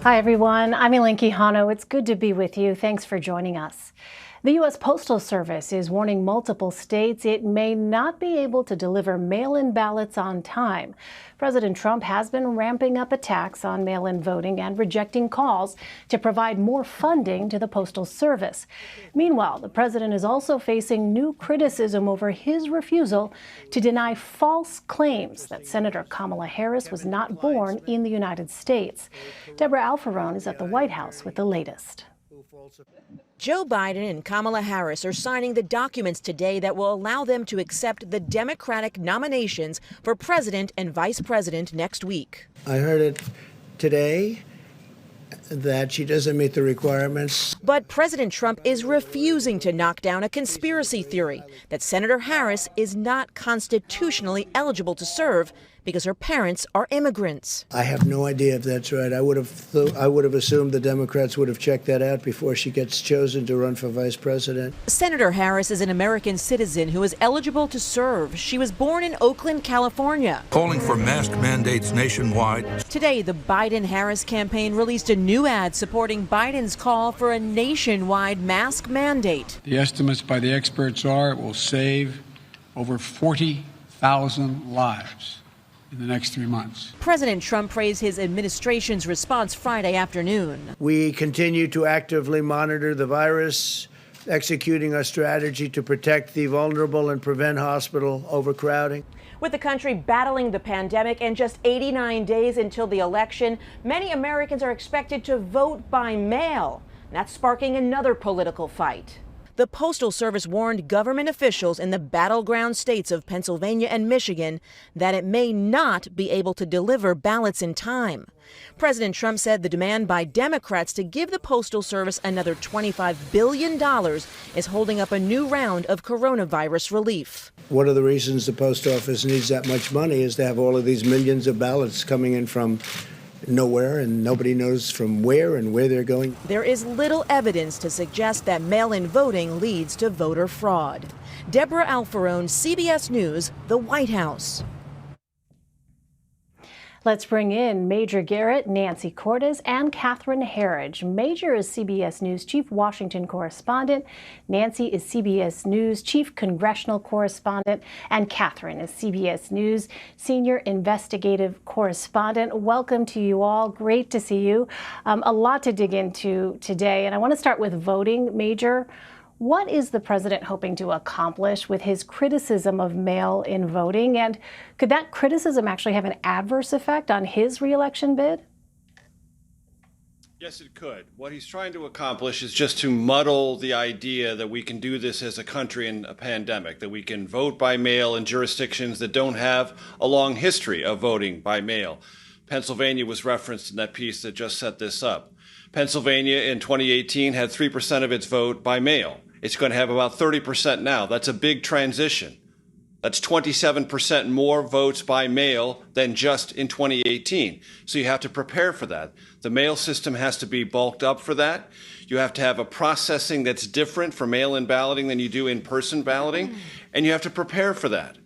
Hi, everyone. I'm Elaine Quijano. It's good to be with you. Thanks for joining us. The U.S. Postal Service is warning multiple states it may not be able to deliver mail-in ballots on time. President Trump has been ramping up attacks on mail-in voting and rejecting calls to provide more funding to the Postal Service. Meanwhile, the president is also facing new criticism over his refusal to deny false claims that Senator Kamala Harris was not born in the United States. Deborah Alfarone is at the White House with the latest. Joe Biden and Kamala Harris are signing the documents today that will allow them to accept the Democratic nominations for president and vice president next week. I heard it today that she doesn't meet the requirements. But President Trump is refusing to knock down a conspiracy theory that Senator Harris is not constitutionally eligible to serve because her parents are immigrants. I have no idea if that's right. I would have assumed the Democrats would have checked that out before she gets chosen to run for vice president. Senator Harris is an American citizen who is eligible to serve. She was born in Oakland, California. Calling for mask mandates nationwide. Today, the Biden-Harris campaign released a new ad supporting Biden's call for a nationwide mask mandate. The estimates by the experts are it will save over 40,000 lives in the next 3 months. President Trump praised his administration's response Friday afternoon. We continue to actively monitor the virus, executing our strategy to protect the vulnerable and prevent hospital overcrowding. With the country battling the pandemic and just 89 days until the election, many Americans are expected to vote by mail. That's sparking another political fight. The Postal Service warned government officials in the battleground states of Pennsylvania and Michigan that it may not be able to deliver ballots in time. President Trump said the demand by Democrats to give the Postal Service another $25 billion is holding up a new round of coronavirus relief. One of the reasons the post office needs that much money is to have all of these millions of ballots coming in from nowhere, and nobody knows from where and where they're going. There is little evidence to suggest that mail-in voting leads to voter fraud. Deborah Alfarone, CBS News, the White House. Let's bring in Major Garrett, Nancy Cordes, and Catherine Herridge. Major is CBS News Chief Washington Correspondent. Nancy is CBS News Chief Congressional Correspondent. And Catherine is CBS News Senior Investigative Correspondent. Welcome to you all. Great to see you. A lot to dig into today. And I want to start with voting. Major, what is the president hoping to accomplish with his criticism of mail-in voting? And could that criticism actually have an adverse effect on his reelection bid? Yes, it could. What he's trying to accomplish is just to muddle the idea that we can do this as a country in a pandemic, that we can vote by mail in jurisdictions that don't have a long history of voting by mail. Pennsylvania was referenced in that piece that just set this up. Pennsylvania in 2018 had 3% of its vote by mail. It's going to have about 30% now. That's a big transition. That's 27% more votes by mail than just in 2018. So you have to prepare for that. The mail system has to be bulked up for that. You have to have a processing that's different for mail-in balloting than you do in-person balloting, and you have to prepare for that.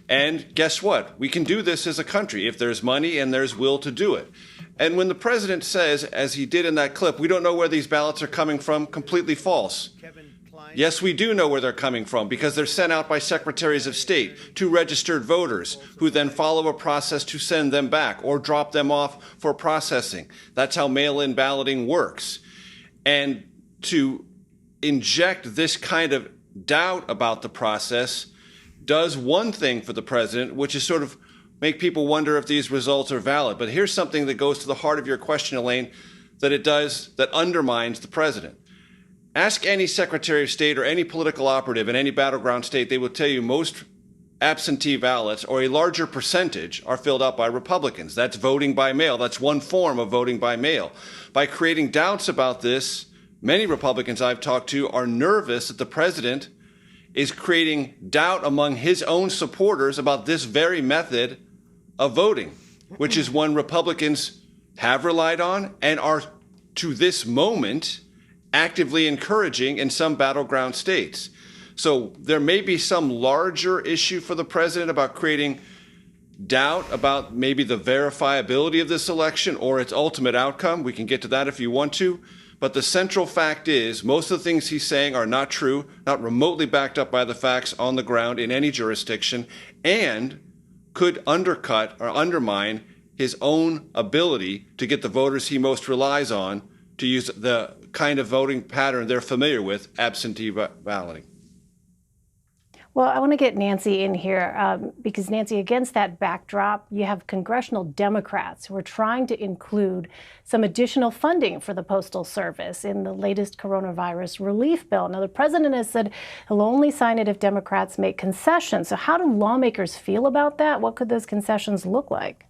And guess what? We can do this as a country if there's money and there's will to do it. And when the president says, as he did in that clip, we don't know where these ballots are coming from, completely false. Yes, we do know where they're coming from because they're sent out by secretaries of state to registered voters who then follow a process to send them back or drop them off for processing. That's how mail-in balloting works. And to inject this kind of doubt about the process does one thing for the president, which is sort of make people wonder if these results are valid. But here's something that goes to the heart of your question, Elaine, that undermines the president. Ask any Secretary of State or any political operative in any battleground state, they will tell you most absentee ballots, or a larger percentage, are filled out by Republicans. That's voting by mail. That's one form of voting by mail. By creating doubts about this, many Republicans I've talked to are nervous that the president is creating doubt among his own supporters about this very method of voting, which is one Republicans have relied on and are, to this moment, actively encouraging in some battleground states. So there may be some larger issue for the president about creating doubt about maybe the verifiability of this election or its ultimate outcome. We can get to that if you want to. But the central fact is most of the things he's saying are not true, not remotely backed up by the facts on the ground in any jurisdiction, and could undercut or undermine his own ability to get the voters he most relies on to use the kind of voting pattern they're familiar with, absentee balloting. Well, I want to get Nancy in here because, Nancy, against that backdrop, you have congressional Democrats who are trying to include some additional funding for the Postal Service in the latest coronavirus relief bill. Now, the president has said he'll only sign it if Democrats make concessions. So how do lawmakers feel about that? What could those concessions look like?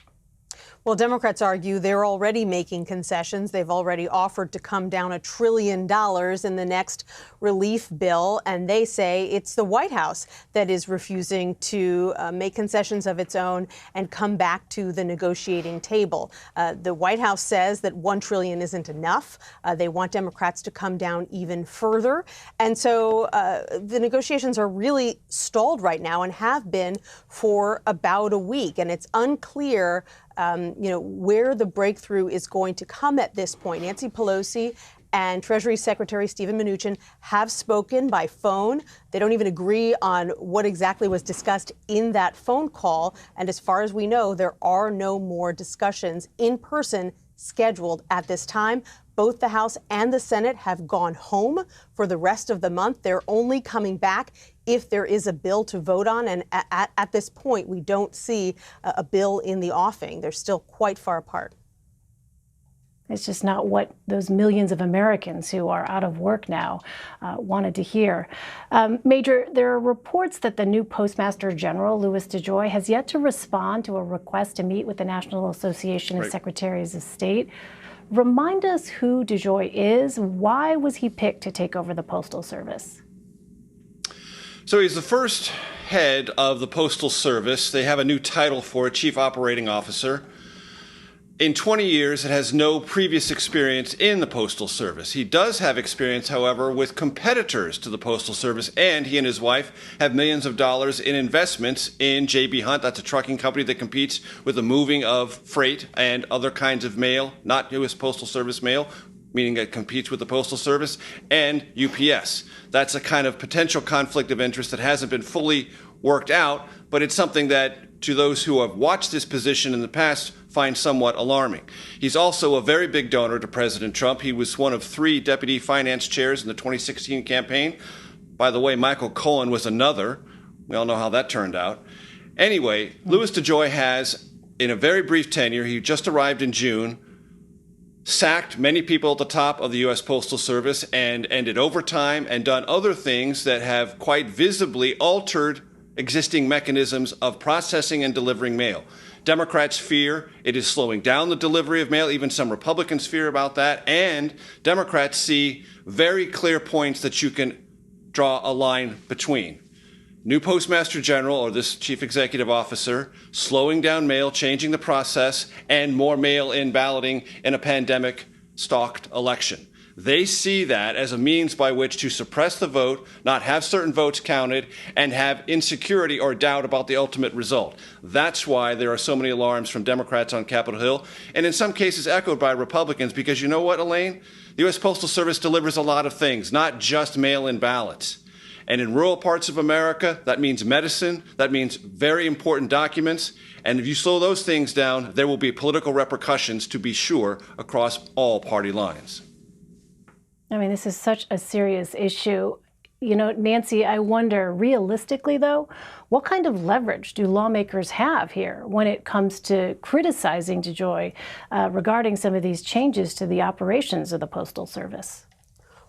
Well, Democrats argue they're already making concessions. They've already offered to come down $1 trillion in the next relief bill. And they say it's the White House that is refusing to make concessions of its own and come back to the negotiating table. The White House says that $1 trillion isn't enough. They want Democrats to come down even further. And so the negotiations are really stalled right now and have been for about a week. And it's unclear where the breakthrough is going to come at this point. Nancy Pelosi and Treasury Secretary Steven Mnuchin have spoken by phone. They don't even agree on what exactly was discussed in that phone call. And as far as we know, there are no more discussions in person scheduled at this time. Both the House and the Senate have gone home for the rest of the month. They're only coming back if there is a bill to vote on. And at this point, we don't see a bill in the offing. They're still quite far apart. It's just not what those millions of Americans who are out of work now wanted to hear. Major, there are reports that the new Postmaster General, Louis DeJoy, has yet to respond to a request to meet with the National Association of Secretaries of State. Remind us who DeJoy is. Why was he picked to take over the Postal Service? So he's the first head of the Postal Service. They have a new title for it, Chief Operating Officer. In 20 years, it has no previous experience in the Postal Service. He does have experience, however, with competitors to the Postal Service, and he and his wife have millions of dollars in investments in J.B. Hunt. That's a trucking company that competes with the moving of freight and other kinds of mail, not U.S. Postal Service mail, meaning it competes with the Postal Service, and UPS. That's a kind of potential conflict of interest that hasn't been fully worked out, but it's something that, to those who have watched this position in the past, find somewhat alarming. He's also a very big donor to President Trump. He was one of 3 deputy finance chairs in the 2016 campaign. By the way, Michael Cohen was another. We all know how that turned out. Anyway, Louis DeJoy has, in a very brief tenure, he just arrived in June, sacked many people at the top of the U.S. Postal Service and ended overtime and done other things that have quite visibly altered existing mechanisms of processing and delivering mail. Democrats fear it is slowing down the delivery of mail. Even some Republicans fear about that. And Democrats see very clear points that you can draw a line between. New Postmaster General, or this Chief Executive Officer, slowing down mail, changing the process, and more mail-in balloting in a pandemic-stalked election. They see that as a means by which to suppress the vote, not have certain votes counted, and have insecurity or doubt about the ultimate result. That's why there are so many alarms from Democrats on Capitol Hill, and in some cases echoed by Republicans, because you know what, Elaine? The U.S. Postal Service delivers a lot of things, not just mail-in ballots. And in rural parts of America, that means medicine, that means very important documents, and if you slow those things down, there will be political repercussions, to be sure, across all party lines. I mean, this is such a serious issue. You know, Nancy, I wonder, realistically, though, what kind of leverage do lawmakers have here when it comes to criticizing DeJoy regarding some of these changes to the operations of the Postal Service?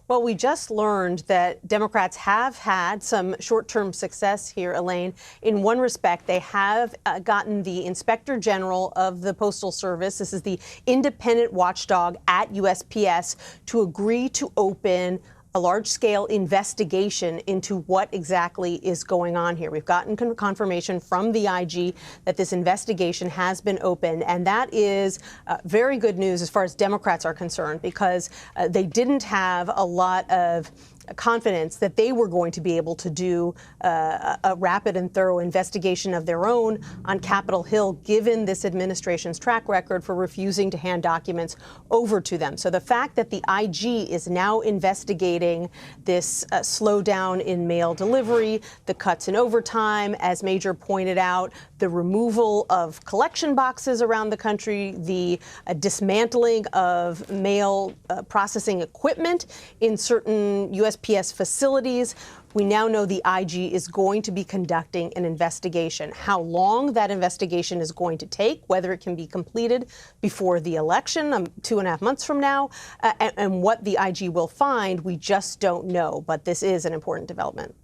Well, we just learned that Democrats have had some short-term success here, Elaine. In one respect, they have gotten the Inspector General of the Postal Service, this is the independent watchdog at USPS, to agree to open a large-scale investigation into what exactly is going on here. We've gotten confirmation from the IG that this investigation has been opened, and that is very good news as far as Democrats are concerned, because they didn't have a lot of confidence that they were going to be able to do a rapid and thorough investigation of their own on Capitol Hill, given this administration's track record for refusing to hand documents over to them. So the fact that the IG is now investigating this slowdown in mail delivery, the cuts in overtime, as Major pointed out, the removal of collection boxes around the country, the dismantling of mail processing equipment in certain USPS facilities. We now know the IG is going to be conducting an investigation. How long that investigation is going to take, whether it can be completed before the election, 2.5 months from now, and what the IG will find, we just don't know. But this is an important development.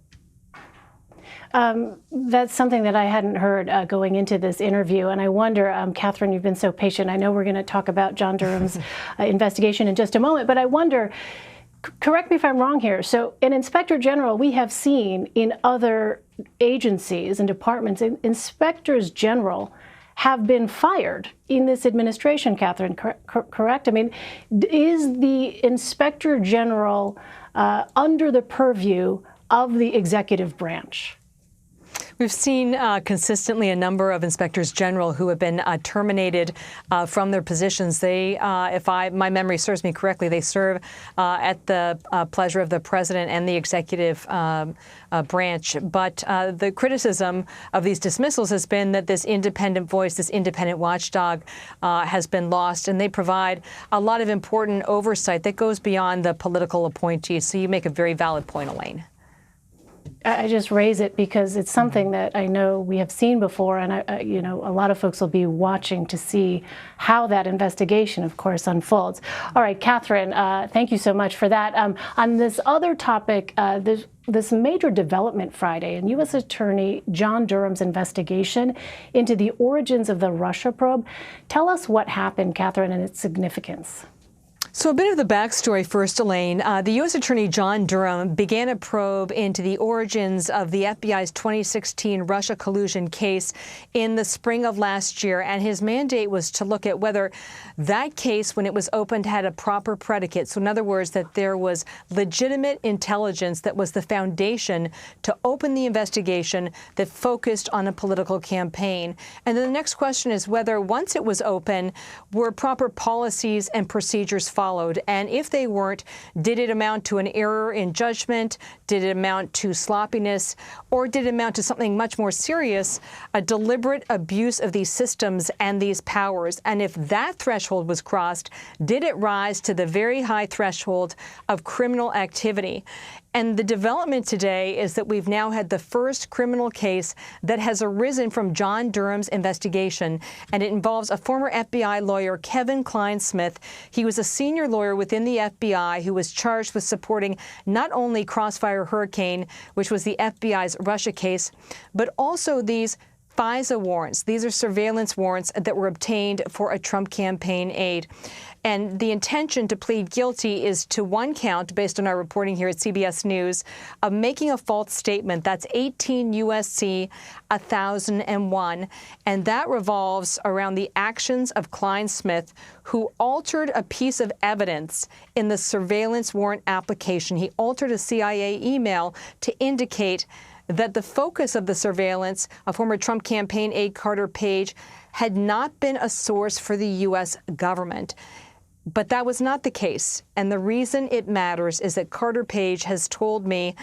That's something that I hadn't heard going into this interview. And I wonder, Catherine, you've been so patient. I know we're going to talk about John Durham's investigation in just a moment, but I wonder, correct me if I'm wrong here. So an inspector general we have seen in other agencies and departments, inspectors general have been fired in this administration, Catherine, correct? I mean, is the inspector general under the purview of the executive branch? We've seen consistently a number of inspectors general who have been terminated from their positions. They, if my memory serves me correctly, they serve at the pleasure of the president and the executive branch. But the criticism of these dismissals has been that this independent voice, this independent watchdog has been lost, and they provide a lot of important oversight that goes beyond the political appointees. So you make a very valid point, Elaine. I just raise it because it's something that I know we have seen before, and a lot of folks will be watching to see how that investigation, of course, unfolds. All right, Catherine, thank you so much for that. On this other topic, this major development Friday in U.S. Attorney John Durham's investigation into the origins of the Russia probe. Tell us what happened, Catherine, and its significance. So a bit of the backstory first, Elaine. The U.S. Attorney John Durham began a probe into the origins of the FBI's 2016 Russia collusion case in the spring of last year, and his mandate was to look at whether that case, when it was opened, had a proper predicate. So in other words, that there was legitimate intelligence that was the foundation to open the investigation that focused on a political campaign. And then the next question is whether, once it was open, were proper policies and procedures followed, and if they weren't, did it amount to an error in judgment? Did it amount to sloppiness? Or did it amount to something much more serious, a deliberate abuse of these systems and these powers? And if that threshold was crossed, did it rise to the very high threshold of criminal activity? And the development today is that we've now had the first criminal case that has arisen from John Durham's investigation, and it involves a former FBI lawyer, Kevin Klein-Smith. He was a senior lawyer within the FBI who was charged with supporting not only Crossfire Hurricane, which was the FBI's Russia case, but also these FISA warrants. These are surveillance warrants that were obtained for a Trump campaign aide. And the intention to plead guilty is to one count, based on our reporting here at CBS News, of making a false statement. That's 18 U.S.C. 1001. And that revolves around the actions of Klein-Smith, who altered a piece of evidence in the surveillance warrant application. He altered a CIA email to indicate that the focus of the surveillance of former Trump campaign aide Carter Page had not been a source for the U.S. government. But that was not the case. And the reason it matters is that Carter Page has told me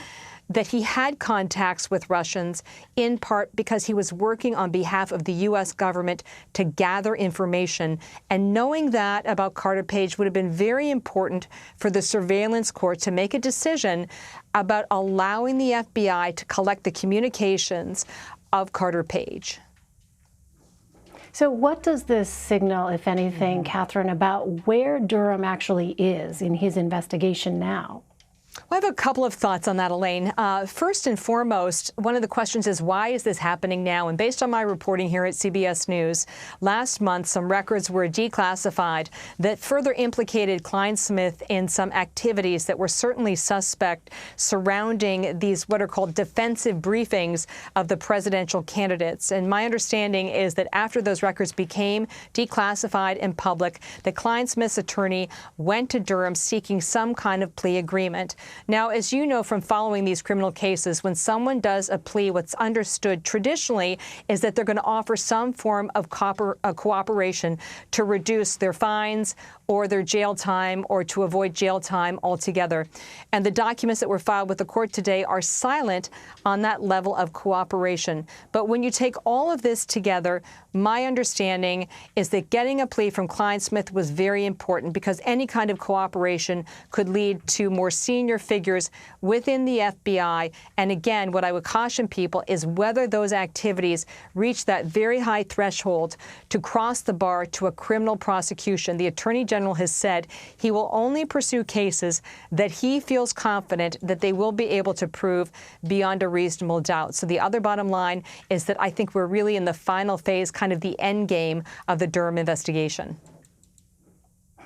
that he had contacts with Russians, in part because he was working on behalf of the U.S. government to gather information. And knowing that about Carter Page would have been very important for the surveillance court to make a decision about allowing the FBI to collect the communications of Carter Page. So what does this signal, if anything, Catherine, about where Durham actually is in his investigation now? Well, I have a couple of thoughts on that, Elaine. First and foremost, one of the questions is, why is this happening now? And based on my reporting here at CBS News, last month some records were declassified that further implicated Klein-Smith in some activities that were certainly suspect surrounding these what are called defensive briefings of the presidential candidates. And my understanding is that after those records became declassified and public, that Klein-Smith's attorney went to Durham seeking some kind of plea agreement. Now, as you know from following these criminal cases, when someone does a plea, what's understood traditionally is that they're going to offer some form of cooperation to reduce their fines or their jail time or to avoid jail time altogether. And the documents that were filed with the court today are silent on that level of cooperation. But when you take all of this together, my understanding is that getting a plea from Clinesmith was very important because any kind of cooperation could lead to more senior figures within the FBI. And again, what I would caution people is whether those activities reach that very high threshold to cross the bar to a criminal prosecution. The Attorney General has said he will only pursue cases that he feels confident that they will be able to prove beyond a reasonable doubt. So the other bottom line is that I think we're really in the final phase, kind of the end game of the Durham investigation.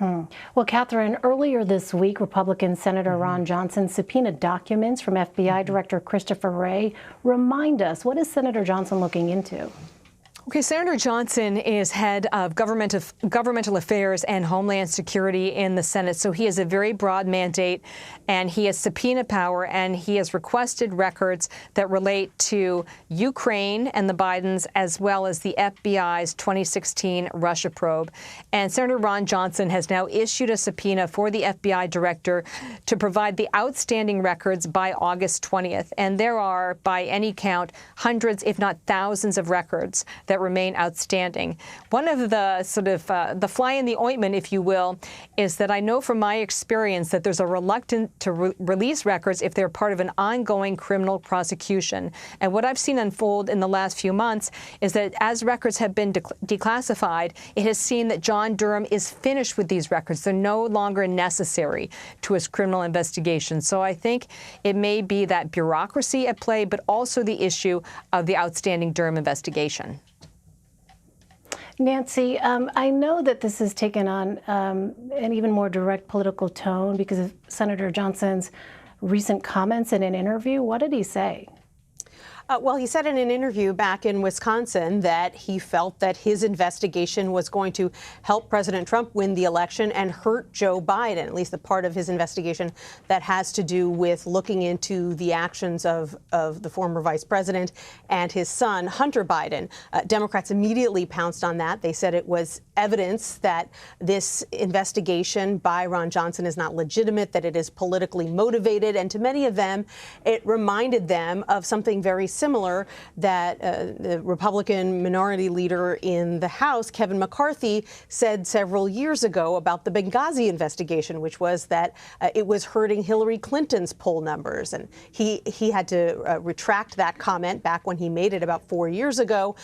Well, Catherine, earlier this week, Republican Senator Ron Johnson subpoenaed documents from FBI Director Christopher Wray. Remind us, what is Senator Johnson looking into? Okay, Senator Johnson is head of governmental affairs and homeland security in the Senate, so he has a very broad mandate, and he has subpoena power, and he has requested records that relate to Ukraine and the Bidens, as well as the FBI's 2016 Russia probe. And Senator Ron Johnson has now issued a subpoena for the FBI director to provide the outstanding records by August 20th. And there are, by any count, hundreds, if not thousands, of records that remain outstanding. One of the sort of the fly in the ointment, if you will, is that I know from my experience that there's a reluctance to release records if they're part of an ongoing criminal prosecution. And what I've seen unfold in the last few months is that as records have been declassified, it has seen that John Durham is finished with these records. They're no longer necessary to his criminal investigation. So I think it may be that bureaucracy at play, but also the issue of the outstanding Durham investigation. Nancy, I know that this has taken on an even more direct political tone because of Senator Johnson's recent comments in an interview. What did he say? Well, he said in an interview back in Wisconsin that he felt that his investigation was going to help President Trump win the election and hurt Joe Biden, at least the part of his investigation that has to do with looking into the actions of the former vice president and his son, Hunter Biden. Democrats immediately pounced on that. They said it was evidence that this investigation by Ron Johnson is not legitimate, that it is politically motivated. And to many of them, it reminded them of something very similar that the Republican minority leader in the House, Kevin McCarthy, said several years ago about the Benghazi investigation, which was that it was hurting Hillary Clinton's poll numbers. And he had to retract that comment back when he made it about 4 years ago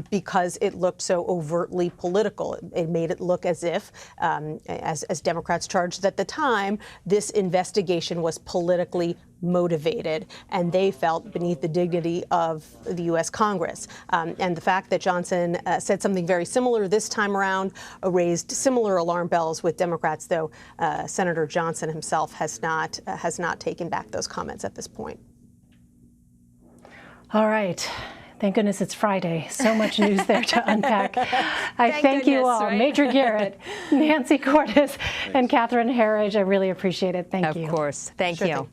because it looked so overtly political. It made it look as if, as Democrats charged at the time, this investigation was politically motivated, and they felt beneath the dignity of the U.S. Congress. And the fact that Johnson said something very similar this time around raised similar alarm bells with Democrats, though Senator Johnson himself has not taken back those comments at this point. All right. Thank goodness it's Friday. So much news there to unpack. I thank you all. Right? Major Garrett, Nancy Cordes, and Catherine Herridge. I really appreciate it. Thank you. Of course. Thank you.